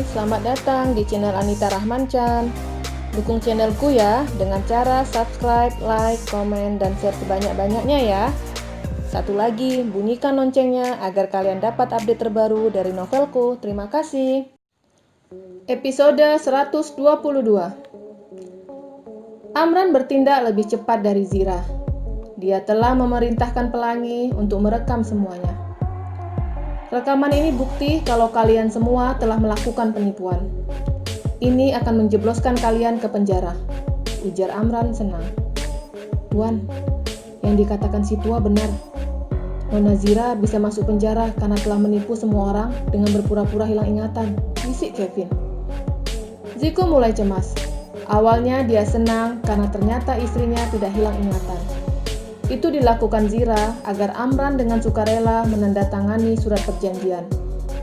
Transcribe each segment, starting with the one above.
selamat datang di channel Anita Rahmanchan. Dukung channelku ya dengan cara subscribe, like, komen, dan share sebanyak-banyaknya ya. Satu lagi, bunyikan loncengnya agar kalian dapat update terbaru dari novelku. Terima kasih. Episode 122. Amran bertindak lebih cepat dari Zira. Dia telah memerintahkan pelangi untuk merekam semuanya. Rekaman ini bukti kalau kalian semua telah melakukan penipuan. Ini akan menjebloskan kalian ke penjara, ujar Amran senang. Tuan, yang dikatakan si tua benar. Nona Zira bisa masuk penjara karena telah menipu semua orang dengan berpura-pura hilang ingatan, bisik Kevin. Ziko mulai cemas. Awalnya dia senang karena ternyata istrinya tidak hilang ingatan. Itu dilakukan Zira agar Amran dengan sukarela menandatangani surat perjanjian,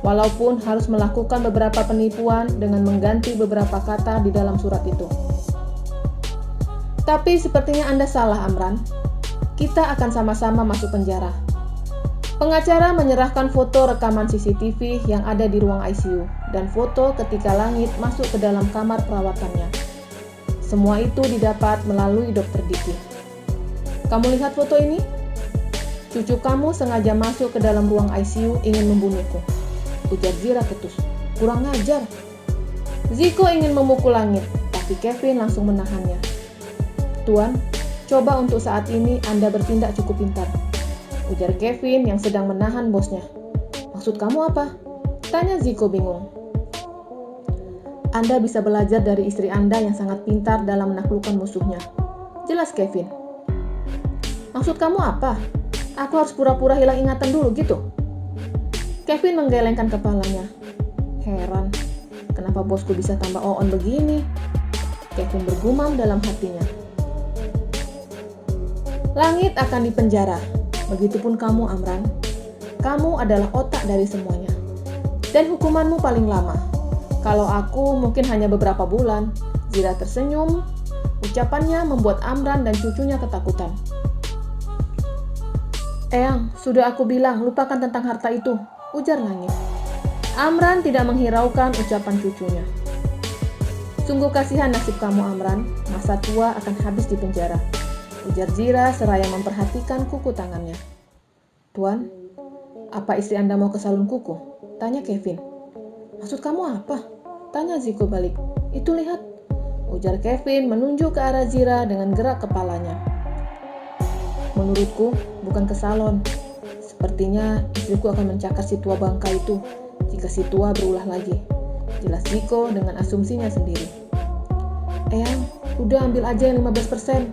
walaupun harus melakukan beberapa penipuan dengan mengganti beberapa kata di dalam surat itu. Tapi sepertinya Anda salah, Amran. Kita akan sama-sama masuk penjara. Pengacara menyerahkan foto rekaman CCTV yang ada di ruang ICU dan foto ketika Langit masuk ke dalam kamar perawatannya. Semua itu didapat melalui Dr. Diki. Kamu lihat foto ini? Cucu kamu sengaja masuk ke dalam ruang ICU ingin membunuhku, ujar Zira ketus. Kurang ngajar. Ziko ingin memukul Langit, tapi Kevin langsung menahannya. Tuan, coba untuk saat ini Anda bertindak cukup pintar, ujar Kevin yang sedang menahan bosnya. Maksud kamu apa? Tanya Ziko bingung. Anda bisa belajar dari istri Anda yang sangat pintar dalam menaklukkan musuhnya. Jelas Kevin. Maksud kamu apa? Aku harus pura-pura hilang ingatan dulu gitu? Kevin menggelengkan kepalanya. Heran, kenapa bosku bisa tambah on begini? Kevin bergumam dalam hatinya. Langit akan dipenjara. Begitupun kamu, Amran. Kamu adalah otak dari semuanya. Dan hukumanmu paling lama. Kalau aku mungkin hanya beberapa bulan. Zira tersenyum. Ucapannya membuat Amran dan cucunya ketakutan. Eyang, sudah aku bilang lupakan tentang harta itu, ujar Langit. Amran tidak menghiraukan ucapan cucunya. Sungguh kasihan nasib kamu, Amran. Masa tua akan habis di penjara, ujar Zira seraya memperhatikan kuku tangannya. Tuan, apa istri Anda mau ke salon kuku? Tanya Kevin. Maksud kamu apa? Tanya Ziko balik. Itu lihat, ujar Kevin menunjuk ke arah Zira dengan gerak kepalanya. Menurutku, bukan ke salon. Sepertinya istriku akan mencakar si tua bangka itu jika si tua berulah lagi. Jelas Ziko dengan asumsinya sendiri. Eyang, udah ambil aja yang 15%.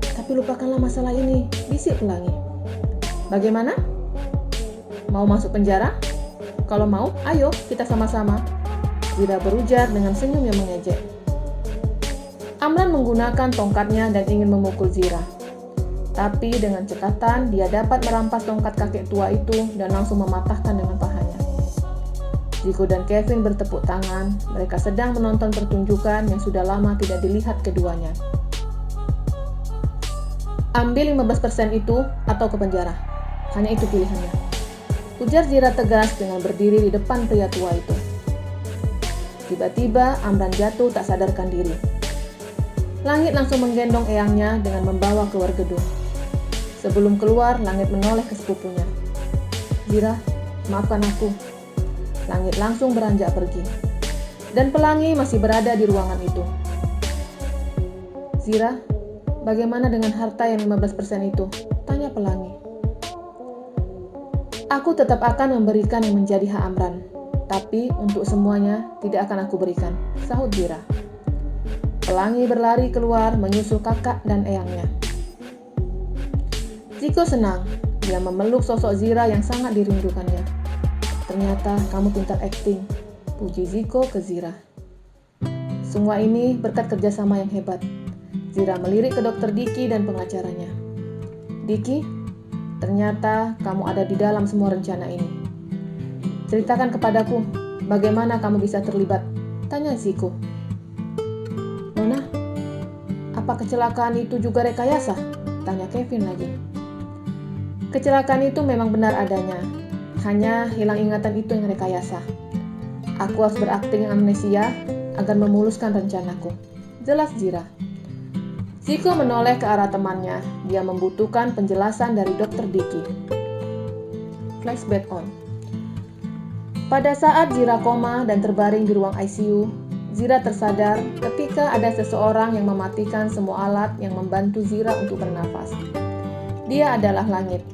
Tapi lupakanlah masalah ini, bisik Pelangi. Bagaimana? Mau masuk penjara? Kalau mau, ayo kita sama-sama. Zira berujar dengan senyum yang mengejek. Amran menggunakan tongkatnya dan ingin memukul Zira. Tapi dengan cekatan, dia dapat merampas tongkat kakek tua itu dan langsung mematahkan dengan pahanya. Ziko dan Kevin bertepuk tangan. Mereka sedang menonton pertunjukan yang sudah lama tidak dilihat keduanya. Ambil 15% itu atau ke penjara. Hanya itu pilihannya, ujar Zira tegas dengan berdiri di depan pria tua itu. Tiba-tiba Amran jatuh tak sadarkan diri. Langit langsung menggendong eyangnya dengan membawa keluar gedung. Sebelum keluar, Langit menoleh ke sepupunya. Zira, maafkan aku. Langit langsung beranjak pergi. Dan Pelangi masih berada di ruangan itu. Zira, bagaimana dengan harta yang 15% itu? Tanya Pelangi. Aku tetap akan memberikan yang menjadi hak Amran. Tapi untuk semuanya tidak akan aku berikan, sahut Zira. Pelangi berlari keluar menyusul kakak dan eyangnya. Ziko senang, dia memeluk sosok Zira yang sangat dirindukannya. Ternyata kamu pintar akting, puji Ziko ke Zira. Semua ini berkat kerjasama yang hebat. Zira melirik ke Dr. Diki dan pengacaranya. Diki, ternyata kamu ada di dalam semua rencana ini. Ceritakan kepadaku, bagaimana kamu bisa terlibat? Tanya Ziko. Nona, apa kecelakaan itu juga rekayasa? Tanya Kevin lagi. Kecelakaan itu memang benar adanya, hanya hilang ingatan itu yang rekayasa. Aku harus berakting amnesia agar memuluskan rencanaku. Jelas Zira. Ziko menoleh ke arah temannya. Dia membutuhkan penjelasan dari Dr. Diki. Flashback on. Pada saat Zira koma dan terbaring di ruang ICU, Zira tersadar ketika ada seseorang yang mematikan semua alat yang membantu Zira untuk bernafas. Dia adalah Langit.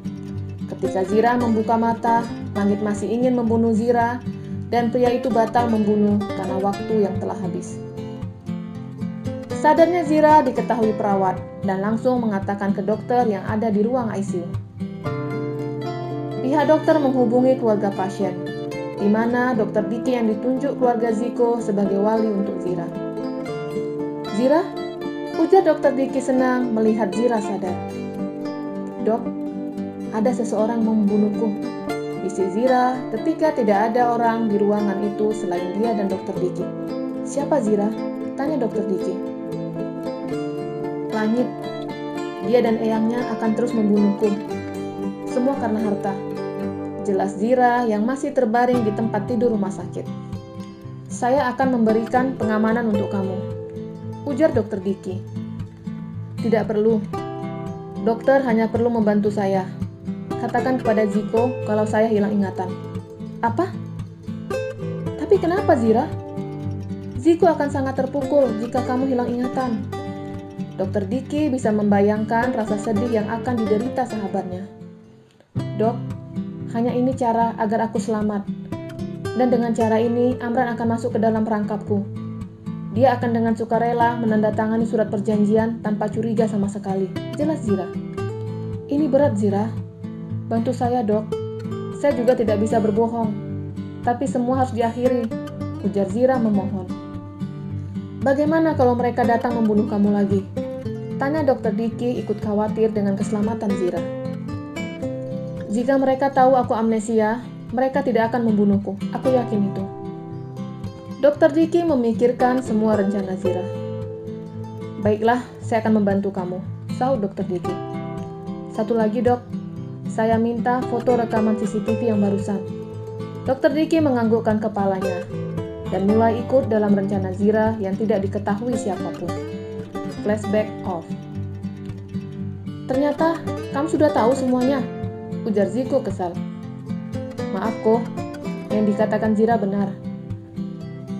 Ketika Zira membuka mata, Langit masih ingin membunuh Zira, dan pria itu batal membunuh karena waktu yang telah habis. Sadarnya Zira diketahui perawat dan langsung mengatakan ke dokter yang ada di ruang ICU. Pihak dokter menghubungi keluarga pasien, di mana Dr. Diki yang ditunjuk keluarga Ziko sebagai wali untuk Zira. Zira? Ujar Dr. Diki senang melihat Zira sadar. Dok, ada seseorang membunuhku, bisik Zira ketika tidak ada orang di ruangan itu selain dia dan Dr. Diki. Siapa Zira? Tanya Dr. Diki. Langit, dia dan eyangnya akan terus membunuhku. Semua karena harta. Jelas Zira yang masih terbaring di tempat tidur rumah sakit. Saya akan memberikan pengamanan untuk kamu, ujar Dr. Diki. Tidak perlu. Dokter hanya perlu membantu saya. Katakan kepada Ziko kalau saya hilang ingatan. Apa? Tapi kenapa Zira? Ziko akan sangat terpukul jika kamu hilang ingatan. Dr. Diki bisa membayangkan rasa sedih yang akan diderita sahabatnya. Dok, hanya ini cara agar aku selamat. Dan dengan cara ini, Amran akan masuk ke dalam perangkapku. Dia akan dengan sukarela menandatangani surat perjanjian tanpa curiga sama sekali. Jelas Zira. Ini berat Zira. Bantu saya dok. Saya juga tidak bisa berbohong. Tapi semua harus diakhiri, ujar Zira memohon. Bagaimana kalau mereka datang membunuh kamu lagi? Tanya Dr. Diki ikut khawatir dengan keselamatan Zira. Jika mereka tahu aku amnesia, mereka tidak akan membunuhku. Aku yakin itu. Dr. Diki memikirkan semua rencana Zira. Baiklah, saya akan membantu kamu, sahut Dr. Diki. Satu lagi dok, saya minta foto rekaman CCTV yang barusan. Dr. Diki menganggukkan kepalanya dan mulai ikut dalam rencana Zira yang tidak diketahui siapapun. Flashback off. Ternyata kamu sudah tahu semuanya, ujar Ziko kesal. Maaf kok, yang dikatakan Zira benar.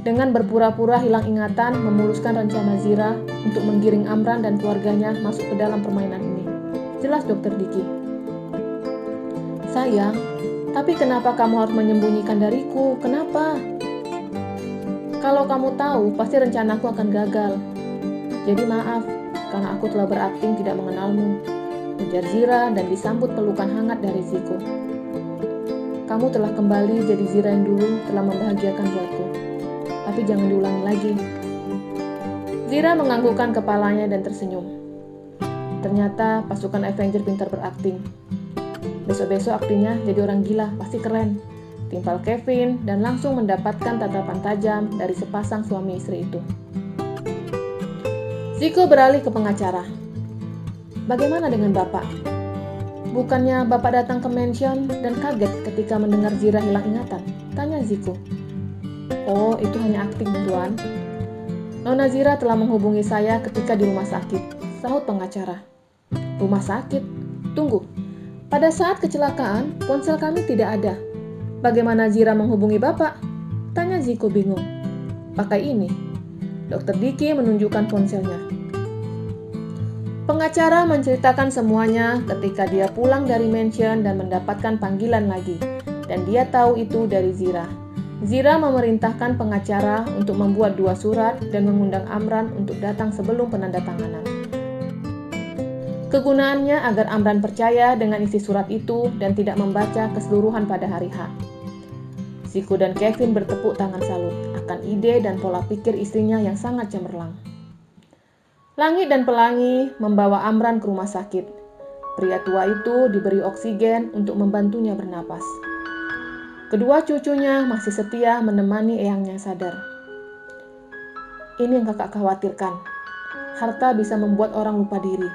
Dengan berpura-pura hilang ingatan memuluskan rencana Zira untuk menggiring Amran dan keluarganya masuk ke dalam permainan ini. Jelas Dr. Diki. Sayang, tapi kenapa kamu harus menyembunyikan dariku? Kenapa? Kalau kamu tahu, pasti rencanaku akan gagal. Jadi maaf, karena aku telah berakting tidak mengenalmu, ujar Zira dan disambut pelukan hangat dari Ziko. Kamu telah kembali jadi Zira yang dulu telah membahagiakan buatku. Tapi jangan diulangi lagi. Zira menganggukkan kepalanya dan tersenyum. Ternyata pasukan Avenger pintar berakting. Besok-besok aktingnya jadi orang gila, pasti keren. Timpal Kevin dan langsung mendapatkan tatapan tajam dari sepasang suami istri itu. Ziko beralih ke pengacara. Bagaimana dengan Bapak? Bukannya Bapak datang ke mansion dan kaget ketika mendengar Zira hilang ingatan? Tanya Ziko. Oh, itu hanya akting, Tuan. Nona Zira telah menghubungi saya ketika di rumah sakit, sahut pengacara. Rumah sakit? Tunggu. Pada saat kecelakaan, ponsel kami tidak ada. Bagaimana Zira menghubungi Bapak? Tanya Ziko bingung. Pakai ini. Dr. Diki menunjukkan ponselnya. Pengacara menceritakan semuanya ketika dia pulang dari mansion dan mendapatkan panggilan lagi. Dan dia tahu itu dari Zira. Zira memerintahkan pengacara untuk membuat 2 surat dan mengundang Amran untuk datang sebelum penandatanganan. Kegunaannya agar Amran percaya dengan isi surat itu dan tidak membaca keseluruhan pada hari H. Ziko dan Kevin bertepuk tangan salut akan ide dan pola pikir istrinya yang sangat cemerlang. Langit dan Pelangi membawa Amran ke rumah sakit. Pria tua itu diberi oksigen untuk membantunya bernapas. Kedua cucunya masih setia menemani eyangnya sadar. Ini yang kakak khawatirkan. Harta bisa membuat orang lupa diri.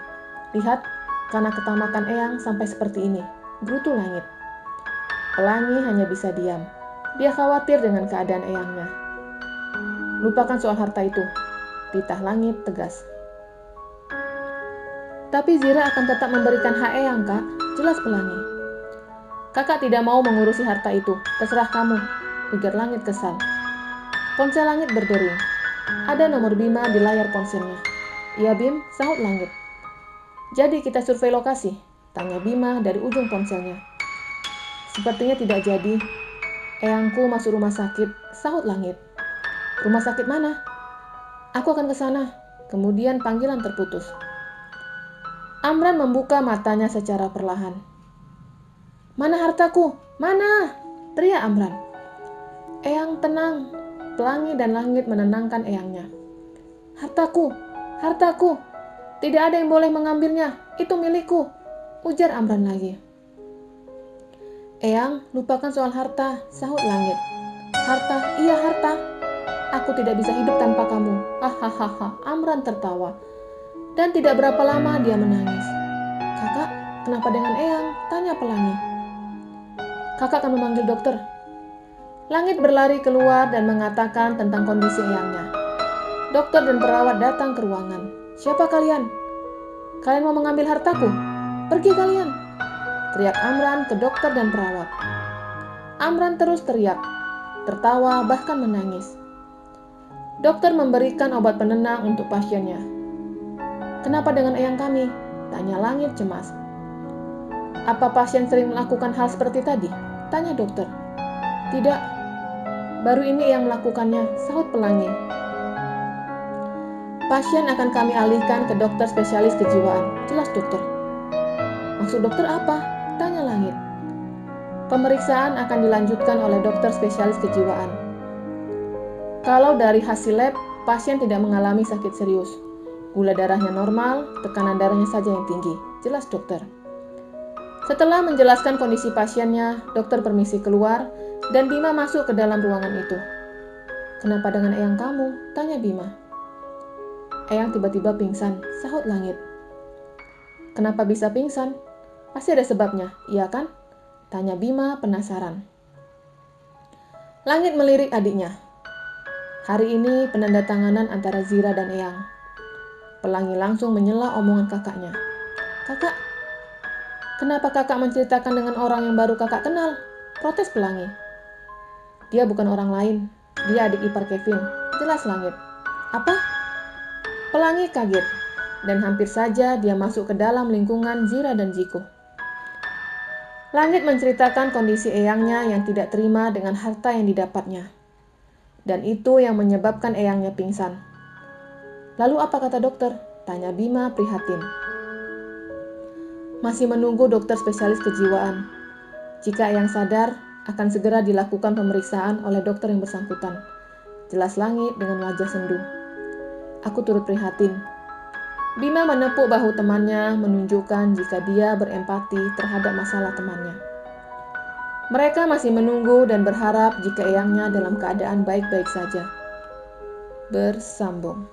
Lihat, karena ketamakan eyang sampai seperti ini. Gerutu Langit. Pelangi hanya bisa diam. Dia khawatir dengan keadaan eyangnya. Lupakan soal harta itu, titah langit tegas. Tapi Zira akan tetap memberikan hak eyang, Kak, jelas Pelangi. Kakak tidak mau mengurusi harta itu, terserah kamu, ujar langit kesal. Ponsel langit berdering. Ada nomor Bima di layar ponselnya. Iya Bim, sahut langit. Jadi kita survei lokasi, tanya Bima dari ujung ponselnya. Sepertinya tidak jadi. Eyangku masuk rumah sakit, sahut langit. Rumah sakit mana? Aku akan ke sana. Kemudian panggilan terputus. Amran membuka matanya secara perlahan. Mana hartaku? Mana? Teriak Amran. Eyang tenang. Pelangi dan langit menenangkan eyangnya. Hartaku, hartaku. Tidak ada yang boleh mengambilnya. Itu milikku, ujar Amran lagi. Eyang, lupakan soal harta, sahut langit. Harta, iya harta. Aku tidak bisa hidup tanpa kamu. Hahaha, Amran tertawa. Dan tidak berapa lama dia menangis. Kakak, kenapa dengan Eyang? Tanya Pelangi. Kakak akan memanggil dokter. Langit berlari keluar dan mengatakan tentang kondisi eyangnya. Dokter dan perawat datang ke ruangan. Siapa kalian? Kalian mau mengambil hartaku? Pergi kalian! Teriak Amran ke dokter dan perawat. Amran terus teriak, tertawa bahkan menangis. Dokter memberikan obat penenang untuk pasiennya. Kenapa dengan eyang kami? Tanya Langit cemas. Apa pasien sering melakukan hal seperti tadi? Tanya dokter. Tidak, baru ini yang melakukannya, sahut Pelangi. Pasien akan kami alihkan ke dokter spesialis kejiwaan, jelas dokter. Maksud dokter apa? Tanya Langit. Pemeriksaan akan dilanjutkan oleh dokter spesialis kejiwaan. Kalau dari hasil lab, pasien tidak mengalami sakit serius. Gula darahnya normal, tekanan darahnya saja yang tinggi, jelas dokter. Setelah menjelaskan kondisi pasiennya, dokter permisi keluar dan Bima masuk ke dalam ruangan itu. Kenapa dengan eyang kamu? Tanya Bima. Eyang tiba-tiba pingsan, sahut Langit. Kenapa bisa pingsan? Pasti ada sebabnya, iya kan? Tanya Bima penasaran. Langit melirik adiknya. Hari ini penandatanganan antara Zira dan Eyang. Pelangi langsung menyela omongan kakaknya. Kakak, kenapa kakak menceritakan dengan orang yang baru kakak kenal? Protes Pelangi. Dia bukan orang lain, dia adik ipar Kevin, jelas Langit. Apa? Pelangi kaget, dan hampir saja dia masuk ke dalam lingkungan Zira dan Jiko. Langit menceritakan kondisi eyangnya yang tidak terima dengan harta yang didapatnya. Dan itu yang menyebabkan eyangnya pingsan. Lalu apa kata dokter? Tanya Bima prihatin. Masih menunggu dokter spesialis kejiwaan. Jika eyang sadar, akan segera dilakukan pemeriksaan oleh dokter yang bersangkutan. Jelas Langit dengan wajah sendu. Aku turut prihatin. Bima menepuk bahu temannya, menunjukkan jika dia berempati terhadap masalah temannya. Mereka masih menunggu dan berharap jika eyangnya dalam keadaan baik-baik saja. Bersambung.